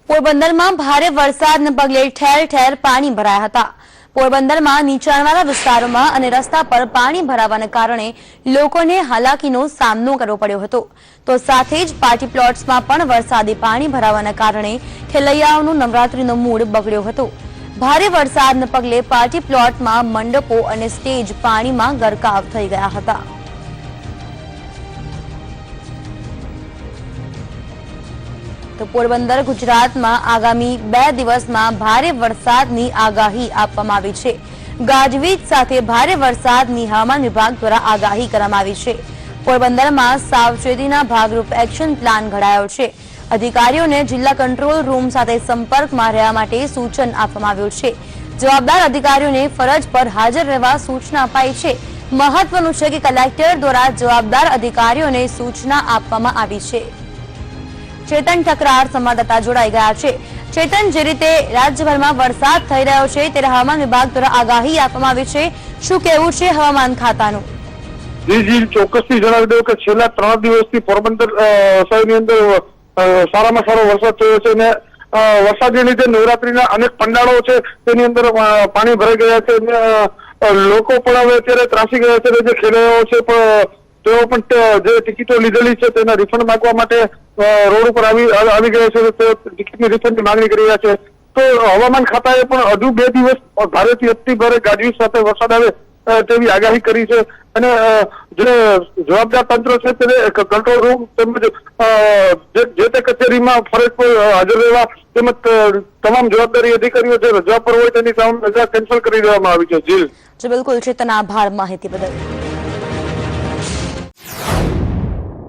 પોરબંદરમાં ભારે વરસાદને પગલે ઠેર ઠેર પાણી ભરાયા હતા। પોરબંદરમાં નીચાણવાળા વિસ્તારોમાં અને રસ્તા પર પાણી ભરાવાના કારણે લોકોને હાલાકીનો સામનો કરવો પડ્યો હતો। તો સાથે જ પાર્ટી પ્લોટ્સમાં પણ વરસાદી પાણી ભરાવાના કારણે ખેલૈયાઓનો નવરાત્રીનો મૂડ બગડ્યો હતો। ભારે વરસાદને પગલે પાર્ટી પ્લોટમાં મંડપો અને સ્ટેજ પાણીમાં ગરકાવ થઈ ગયા હતા। તો પોરબંદર ગુજરાતમાં આગામી 2 દિવસમાં ભારે વરસાદની આગાહી આપવામાં આવી છે। ગાજવીજ સાથે ભારે વરસાદની હવામાન વિભાગ દ્વારા આગાહી કરવામાં આવી છે। પોરબંદરમાં સાવચેતીના ભાગરૂપે એક્શન પ્લાન ઘડાયો છે। અધિકારીઓને જિલ્લા કંટ્રોલ રૂમ સાથે સંપર્કમાં રહેવા માટે સૂચન આપવામાં આવ્યું છે। જવાબદાર અધિકારીઓને ફરજ પર હાજર રહેવા સૂચના અપાઈ છે। મહત્વનું છે કે કલેક્ટર દ્વારા જવાબદાર અધિકારીઓને સૂચના આપવામાં આવી છે। चेतन ठकरार संवाददाता जोड़ाई गया है। चेतन, जे रीते राज्यभर वरसाद थई रह्यो छे त्यारे हवामान विभाग द्वारा आगाही आपवामां आवी छे, शुं कहेवुं छे हवामान खातानुं? जी चौक्कसथी जणावी दઉં કે છેલ્લા 3 દિવસથી પોરબંદર શહેરની અંદર સારામાં સારો વરસાદ થયો છે અને વરસાદને લીધે નવરાત્રીના અનેક પંડાળો છે તેની અંદર પાણી ભરાઈ ગયા છે અને લોકો પણ હવે અત્યારે ત્રાસી ગયા છે। જે ખેલૈયાઓ છે પણ તેઓ પણ જે ટિકિટો લીધેલી છે તેના રિફંડ માંગવા માટે રોડ ઉપર આવી ગયા છે। તે ટિકિટની રિફંડની માંગણી કરી રહ્યા છે। તો હવામાન ખાતાએ પણ હજુ 2 દિવસ ભારેથી અતિ ભારે ગાજવીજ સાથે વરસાદ આવે તેવી આગાહી કરી છે અને જે જવાબદાર તંત્ર છે તેને કંટ્રોલ રૂમ તેમજ જે તે કચેરીમાં ફરજ પર હાજર રહેવા તેમજ તમામ જવાબદારી અધિકારીઓ જે રજા પર હોય તેની તમામ રજા કેન્સલ કરી દેવામાં આવી છે। જી બિલકુલ, ચેતન, આભાર માહિતી બદલ।